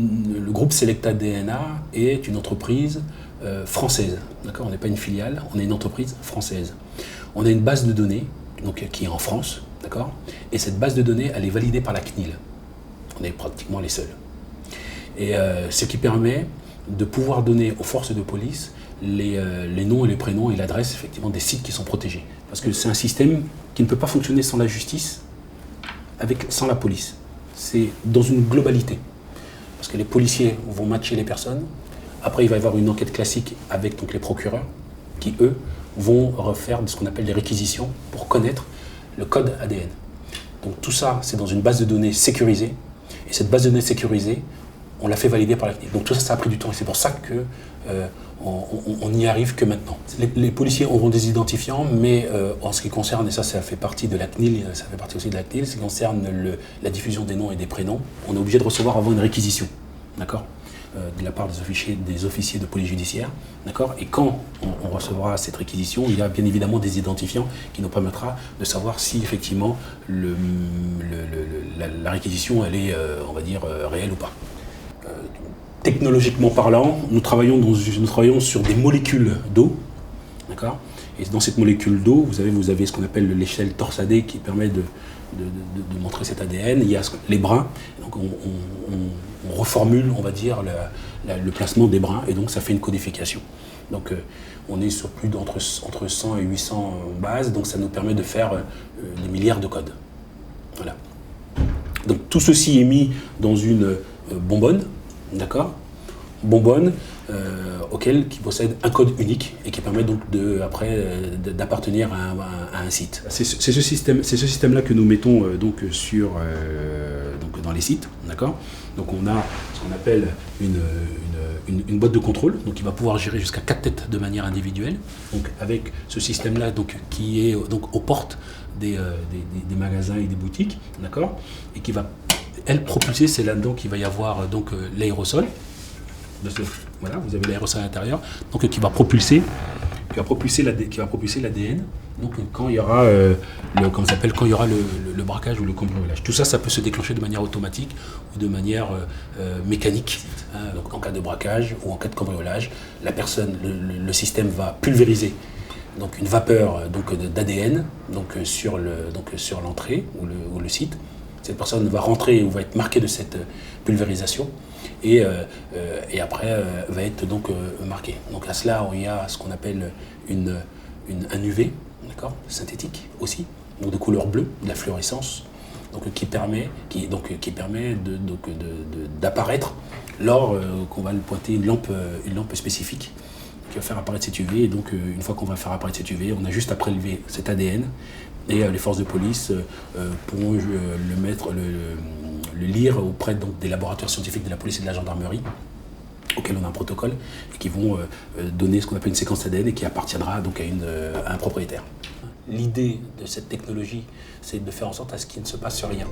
Le groupe Selecta DNA est une entreprise française. On n'est pas une filiale, on est une entreprise française. On a une base de données qui est en France, et cette base de données, elle est validée par la CNIL. On est pratiquement les seuls. Et ce qui permet de pouvoir donner aux forces de police les noms et les prénoms et l'adresse effectivement des sites qui sont protégés. Parce que c'est un système qui ne peut pas fonctionner sans la justice, sans la police. C'est dans une globalité. Parce que les policiers vont matcher les personnes. Après, il va y avoir une enquête classique avec donc, les procureurs qui, eux, vont refaire ce qu'on appelle des réquisitions pour connaître le code ADN. Donc tout ça, c'est dans une base de données sécurisée. Et cette base de données sécurisée, on l'a fait valider par la CNIL. Donc tout ça, ça a pris du temps. Et c'est pour ça qu'on n'y arrive que maintenant. Les policiers auront des identifiants, mais en ce qui concerne, et ça fait partie de la CNIL, ça fait partie aussi de la CNIL, ce qui concerne la diffusion des noms et des prénoms, on est obligé de recevoir avant une réquisition, de la part des officiers de police judiciaire, et quand on recevra cette réquisition, il y a bien évidemment des identifiants qui nous permettra de savoir si effectivement la réquisition elle est, on va dire, réelle ou pas. Technologiquement parlant, nous travaillons sur des molécules d'eau, et dans cette molécule d'eau, vous avez ce qu'on appelle l'échelle torsadée qui permet de montrer cet ADN. Il y a les brins, donc on reformule, on va dire, le placement des brins, et donc ça fait une codification. Donc on est sur plus entre 100 et 800 bases, donc ça nous permet de faire des milliards de codes. Voilà. Donc tout ceci est mis dans une bonbonne, bonbonne qui possède un code unique et qui permet donc d'appartenir à un site. C'est ce système-là que nous mettons dans les sites, Donc on a ce qu'on appelle une boîte de contrôle, donc qui va pouvoir gérer jusqu'à 4 têtes de manière individuelle, donc avec ce système-là qui est aux portes des magasins et des boutiques, et qui va propulser, c'est là-dedans qu'il va y avoir l'aérosol. Voilà, vous avez l'aérosol à l'intérieur, donc qui va propulser l'ADN. Donc quand il y aura le braquage ou le cambriolage. Tout ça, ça peut se déclencher de manière automatique ou de manière mécanique. Donc en cas de braquage ou en cas de cambriolage, le système va pulvériser donc une vapeur d'ADN sur l'entrée ou le site. Cette personne va rentrer ou va être marquée de cette pulvérisation et après va être marquée. Donc à cela, il y a ce qu'on appelle un UV, synthétique aussi, donc de couleur bleue, de la fluorescence, qui permet d'apparaître lors qu'on va pointer une lampe spécifique qui va faire apparaître cet UV. Et donc une fois qu'on va faire apparaître cet UV, on a juste à prélever cet ADN. Et les forces de police pourront le lire auprès des laboratoires scientifiques de la police et de la gendarmerie, auxquels on a un protocole, et qui vont donner ce qu'on appelle une séquence ADN et qui appartiendra à un propriétaire. L'idée de cette technologie, c'est de faire en sorte à ce qu'il ne se passe rien.